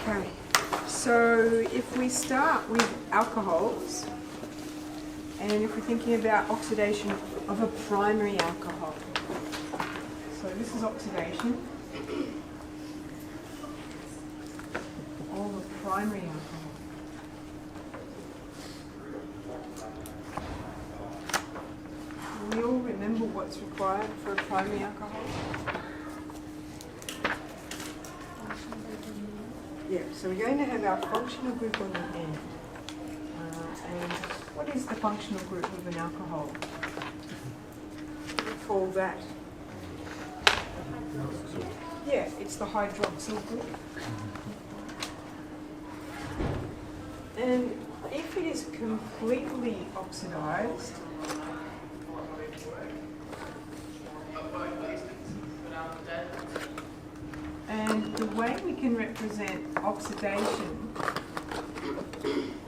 Okay, so if we start with alcohols, and if we're thinking about oxidation of a primary alcohol, so this is oxidation of a primary alcohol. We all remember what's required for a primary alcohol? Yeah, so we're going to have our functional group on the end. And what is the functional group of an alcohol? We call that, yeah, it's the hydroxyl group. And if it is completely oxidized, and the way we can represent oxidation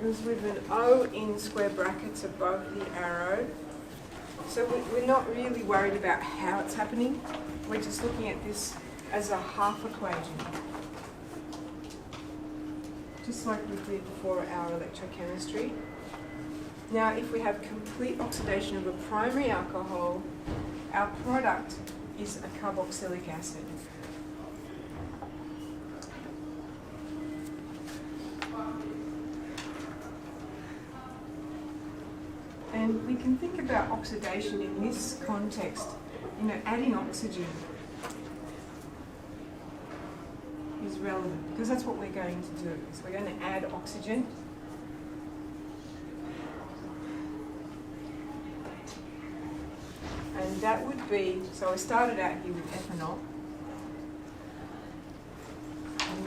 is with an O in square brackets above the arrow. So we're not really worried about how it's happening. We're just looking at this as a half equation. Just like we did for our electrochemistry. Now, if we have complete oxidation of a primary alcohol, our product is a carboxylic acid. And we can think about oxidation in this context, adding oxygen is relevant because that's what we're going to do. So we're going to add oxygen. And that would be, so I started out here with ethanol. And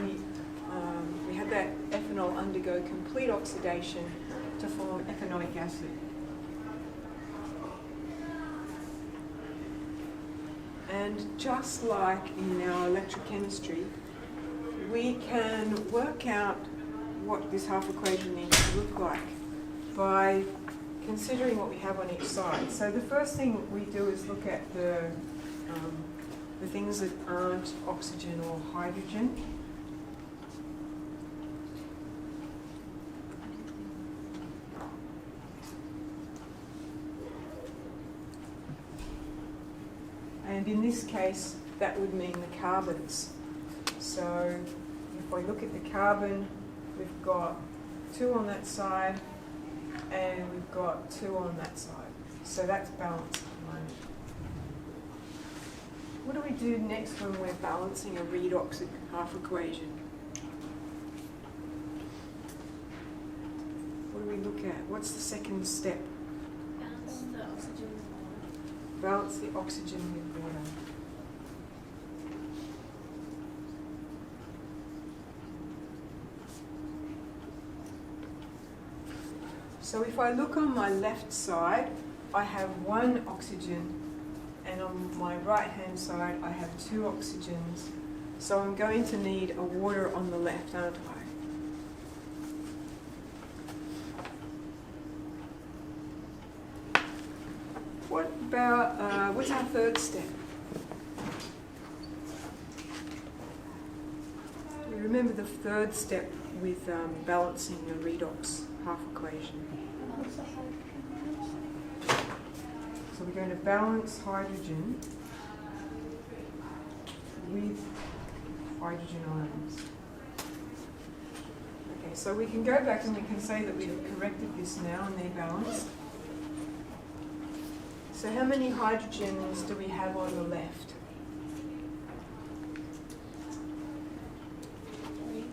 we had that ethanol undergo complete oxidation to form ethanoic acid. And just like in our electrochemistry, we can work out what this half equation needs to look like by considering what we have on each side. So the first thing we do is look at the things that aren't oxygen or hydrogen. And in this case, that would mean the carbons. So if we look at the carbon, we've got 2 on that side, and we've got 2 on that side. So that's balanced at the moment. What do we do next when we're balancing a redox half equation? What do we look at? What's the second step? Balance the oxygen with water. Balance the oxygen with water. So if I look on my left side, I have 1 oxygen, and on my right hand side I have 2 oxygens. So I'm going to need a water on the left, aren't I? What about, what's our third step? You remember the third step with balancing a redox half equation. So we're going to balance hydrogen with hydrogen ions. Okay, so we can go back and we can say that we've corrected this now and they're balanced. So how many hydrogens do we have on the left? 3.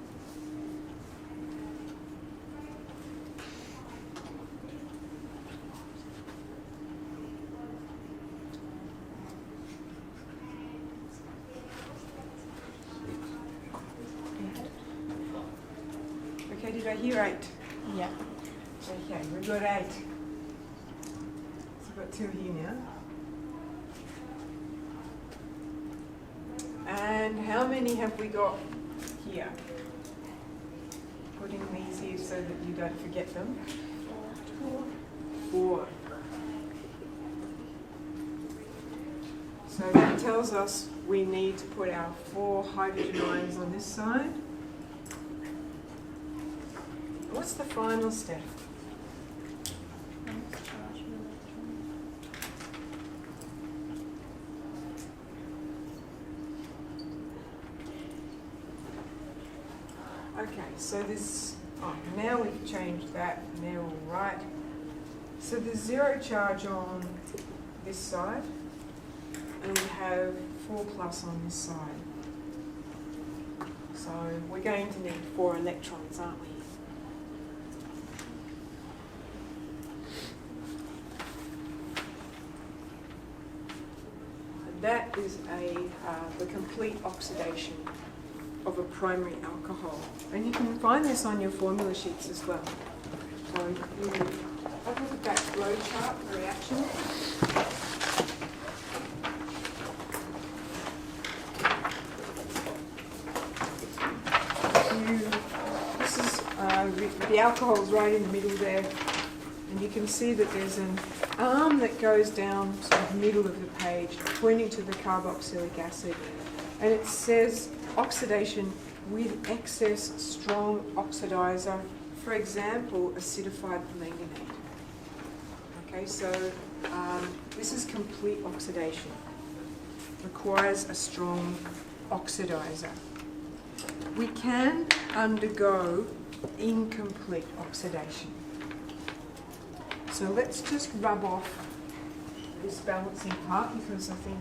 Okay, did I hear 8? Yeah. Okay, we've got 8. So we've got 2 here now. And how many have we got here? Putting these here so that you don't forget them. 4. So that tells us we need to put our 4 hydrogen ions on this side What's the final step? Next charge an electron. Okay, so there's, now we've changed that and they're all right. So there's 0 charge on this side and we have 4 plus on this side. So we're going to need 4 electrons, aren't we? And that is the complete oxidation of a primary alcohol. And you can find this on your formula sheets as well. So you have a look at that flow chart, the reaction. The alcohol's right in the middle there, and you can see that there's an arm that goes down to the middle of the page pointing to the carboxylic acid, and it says oxidation with excess strong oxidizer, for example acidified permanganate. Okay, so this is complete oxidation, requires a strong oxidizer. We can undergo incomplete oxidation. So let's just rub off this balancing part because I think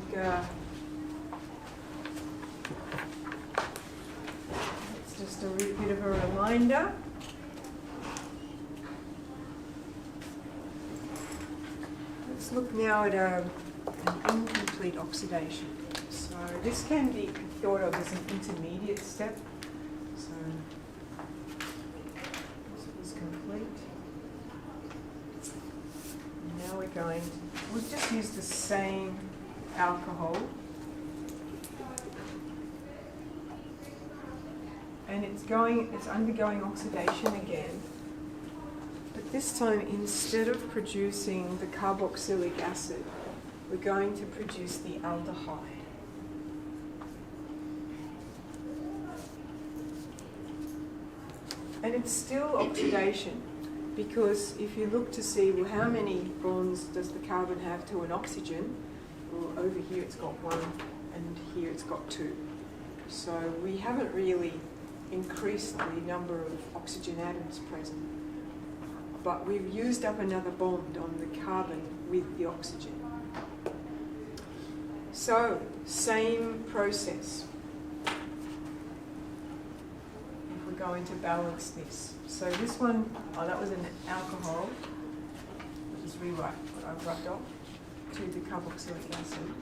it's just a bit of a reminder. Let's look now at an incomplete oxidation. So this can be thought of as an intermediate step. So complete. Now we're going to, we've just used the same alcohol and it's undergoing oxidation again, but this time instead of producing the carboxylic acid we're going to produce the aldehyde. And it's still oxidation because if you look to see, well, how many bonds does the carbon have to an oxygen? Well, over here it's got 1 and here it's got 2. So we haven't really increased the number of oxygen atoms present, but we've used up another bond on the carbon with the oxygen. So, same process. Going to balance this. So this one, that was an alcohol. I'll just rewrite what I've rubbed off to the carboxylic acid.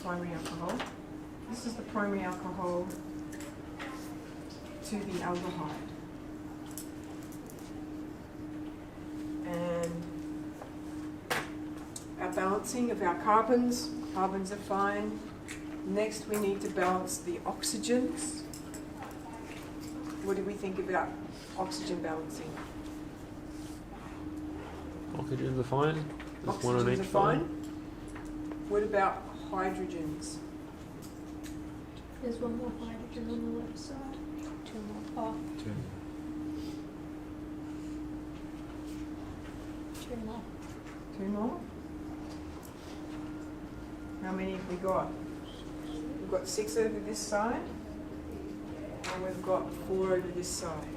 Primary alcohol. This is the primary alcohol to the aldehyde. And our balancing of our carbons. Carbons are fine. Next, we need to balance the oxygens. What do we think about oxygen balancing? Oxygens are fine. There's one on Oxygens each are fine. What about hydrogens? There's one more hydrogen on the left side. 2 more. Oh, 2 more. 2 more? How many have we got? We've got 6 over this side, and we've got 4 over this side.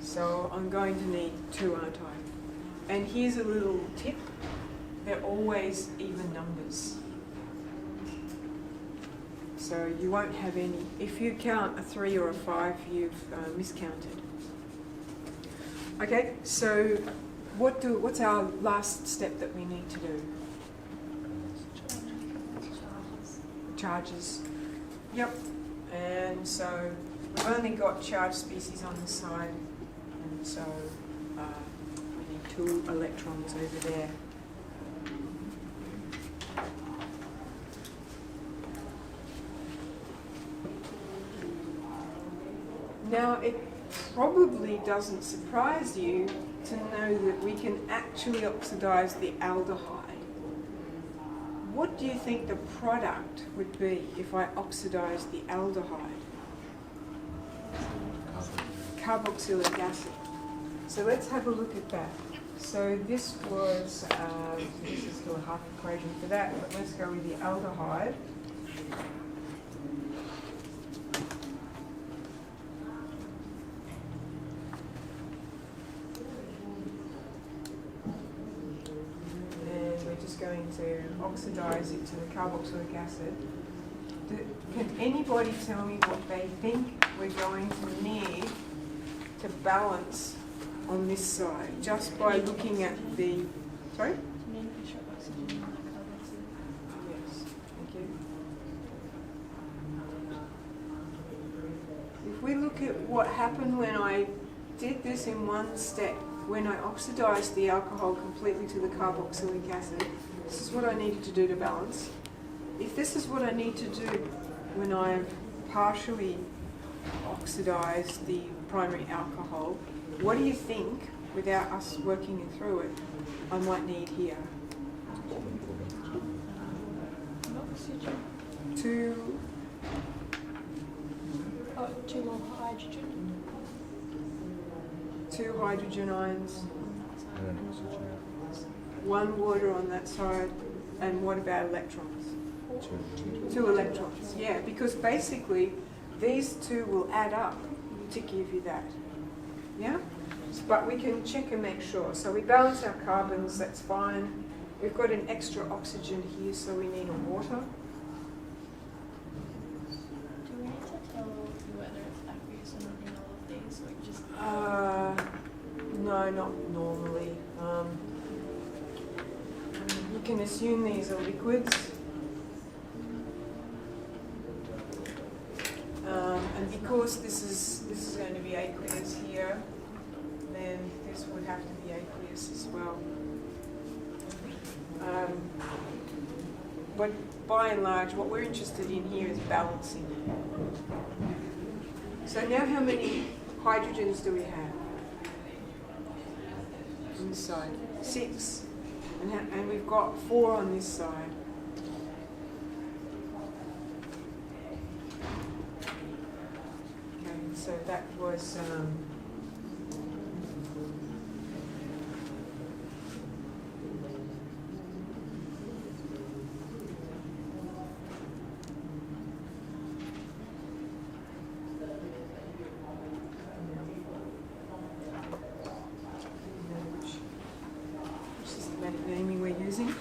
So I'm going to need 2, aren't I? And here's a little tip. They're always even numbers. So you won't have any. If you count a 3 or a 5, you've miscounted. Okay, so what's our last step that we need to do? Charges. Yep. And so we've only got charged species on this side, and so we need 2 electrons over there. Now, it probably doesn't surprise you to know that we can actually oxidize the aldehyde. What do you think the product would be if I oxidized the aldehyde? carboxylic acid. So let's have a look at that. So this was, this is still a half equation for that, but let's go with the aldehyde. And we're just going to oxidize it to the carboxylic acid. Can anybody tell me what they think we're going to need to balance on this side, just by looking at the, sorry? Yes, thank you. If we look at what happened when I did this in one step, when I oxidized the alcohol completely to the carboxylic acid, this is what I needed to do to balance. If this is what I need to do when I've partially oxidized the primary alcohol, what do you think, without us working it through it, I might need here? Two more hydrogen. Two hydrogen ions, one water on that side, and what about electrons? Two electrons, yeah, because basically these two will add up to give you that. Yeah? But we can check and make sure. So we balance our carbons, that's fine. We've got an extra oxygen here, so we need a water. Do we need to tell whether it's aqueous or not in all of these, or just... No, not normally. You can assume these are liquids. And because this is going to be aqueous here, then this would have to be aqueous as well. But by and large, what we're interested in here is balancing. So now how many hydrogens do we have on this side? 6. And we've got 4 on this side. Okay, so that was... systematic naming we're using.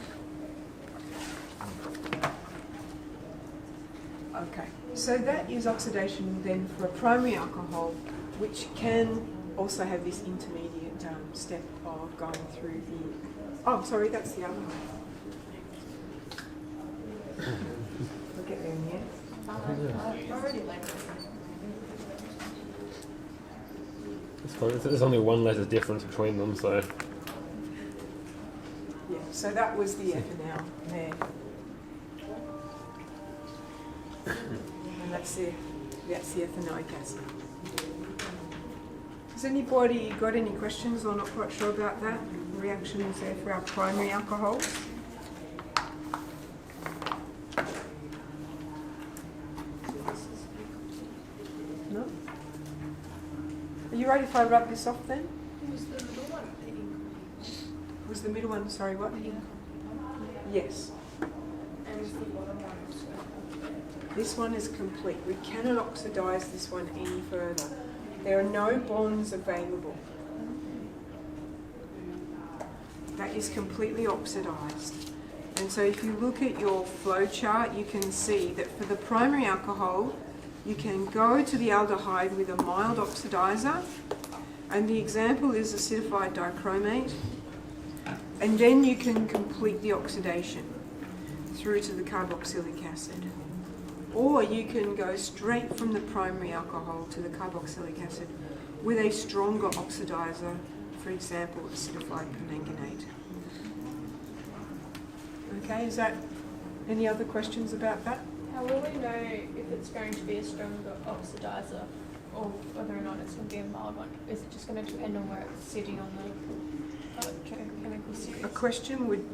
Okay, so that is oxidation then for a primary alcohol, which can also have this intermediate step of going through the... Oh, sorry, that's the other one. We'll get there in the end. It's fine. There's only one letter difference between them, so. Yeah, so that was the ethanol there. And that's the ethanoic acid. Has anybody got any questions or not quite sure about that? The reactions there for our primary alcohols? No? Are you ready if I rub this off then? Was the middle one pink? Was the middle one, sorry, what? Yes. And was the bottom one also? This one is complete. We cannot oxidize this one any further. There are no bonds available. That is completely oxidized. And so if you look at your flow chart, you can see that for the primary alcohol, you can go to the aldehyde with a mild oxidizer, and the example is acidified dichromate, and then you can complete the oxidation through to the carboxylic acid. Or you can go straight from the primary alcohol to the carboxylic acid with a stronger oxidizer, for example, acidified permanganate. Okay, is that any other questions about that? How will we know if it's going to be a stronger oxidizer or whether or not it's going to be a mild one? Is it just going to depend on where it's sitting on the electrochemical series? A question would,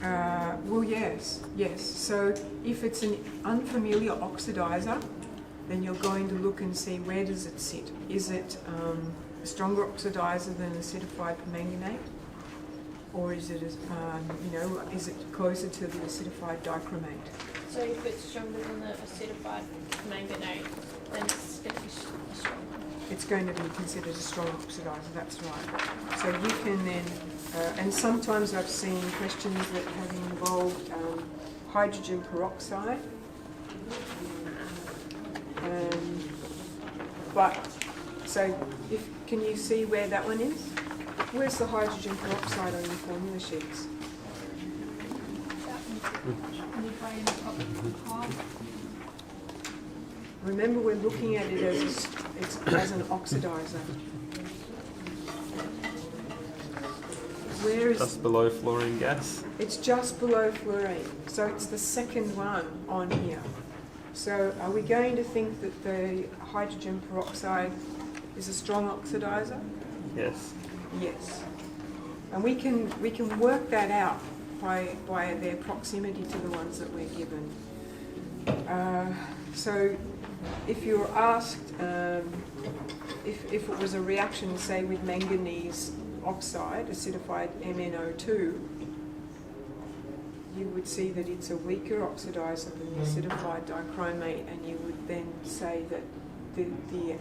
well, yes. So if it's an unfamiliar oxidizer, then you're going to look and see where does it sit. Is it a stronger oxidizer than acidified permanganate? Or is it, is it closer to the acidified dichromate? So if it's stronger than the acidified manganate, then it's going to be stronger. It's going to be considered a strong oxidizer, that's right. So you can then, and sometimes I've seen questions that have involved hydrogen peroxide. Can you see where that one is? Where's the hydrogen peroxide on your formula sheets? Remember, we're looking at it as an oxidizer. Where is Just below fluorine gas. It's just below fluorine, so it's the second one on here. So are we going to think that the hydrogen peroxide is a strong oxidizer? Yes. Yes. And we can work that out by their proximity to the ones that we're given. So if you're asked if it was a reaction, say, with manganese oxide, acidified MnO2, you would see that it's a weaker oxidizer than the acidified dichromate, and you would then say that the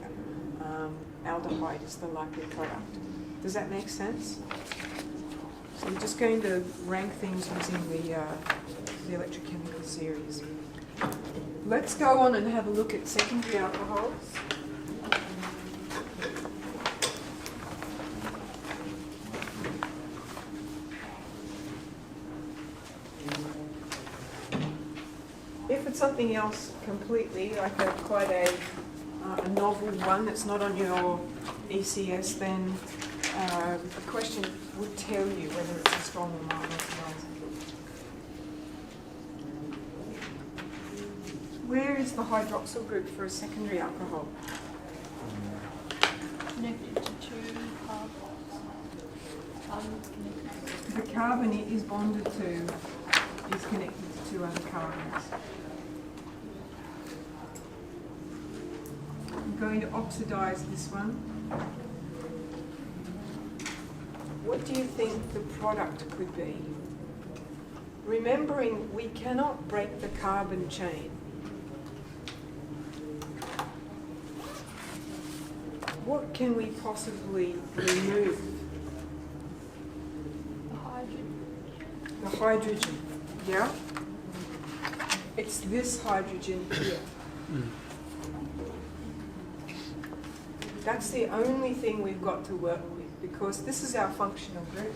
aldehyde is the likely product. Does that make sense? So I'm just going to rank things using the electrochemical series. Let's go on and have a look at secondary alcohols. If it's something else completely, like quite a novel one that's not on your ECS, then the question would tell you whether it's a strong or mild oxidizer. Where is the hydroxyl group for a secondary alcohol? Connected to two carbons. The carbon it is bonded to is connected to two other carbons. I'm going to oxidize this one. What do you think the product could be? Remembering we cannot break the carbon chain. What can we possibly remove? The hydrogen. The hydrogen, yeah? It's this hydrogen here. That's the only thing we've got to work with, because this is our functional group.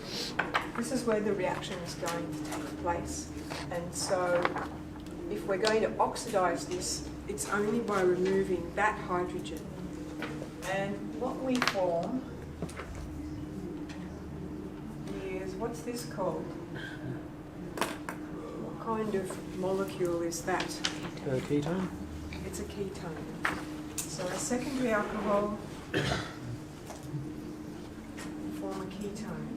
This is where the reaction is going to take place. And so if we're going to oxidize this, it's only by removing that hydrogen. And what we form is, what's this called? What kind of molecule is that? A ketone? It's a ketone. So a secondary alcohol form a ketone,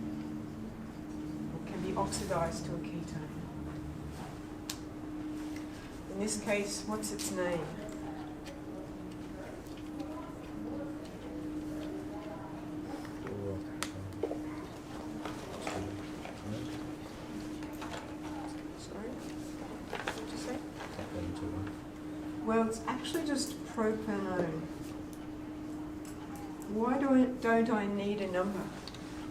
or can be oxidized to a ketone. In this case, what's its name? Well, it's actually just propanone. Why don't I need a number?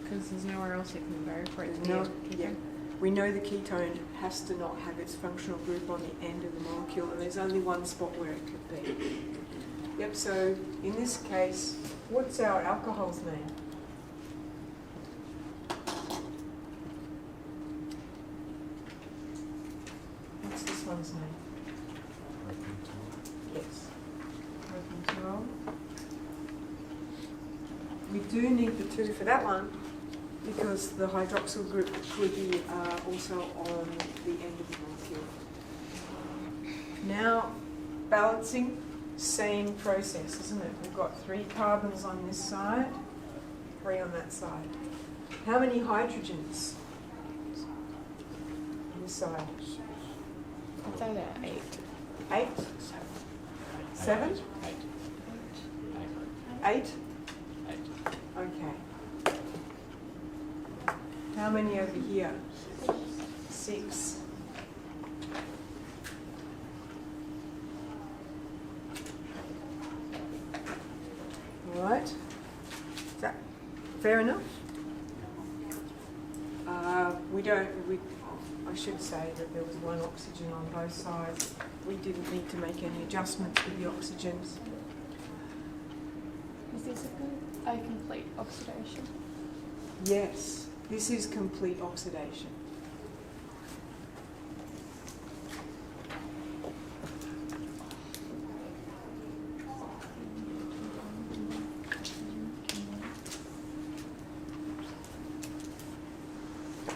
Because there's nowhere else it can go for it to be No, a ketone. yeah. We know the ketone has to not have its functional group on the end of the molecule, and there's only one spot where it could be. Yep, so in this case, what's our alcohol's name? What's this one's name? Yes. Propanol. We do need the 2 for that one, because the hydroxyl group would be also on the end of the molecule. Now, balancing, same process, isn't it? We've got 3 carbons on this side, 3 on that side. How many hydrogens on this side? I'd say there are 8. 8? 7? 8? Okay. How many over here? 6. All right. Is that fair enough? I should say that there was 1 oxygen on both sides. We didn't need to make any adjustments with the oxygens. Is this a complete oxidation? Yes, this is complete oxidation.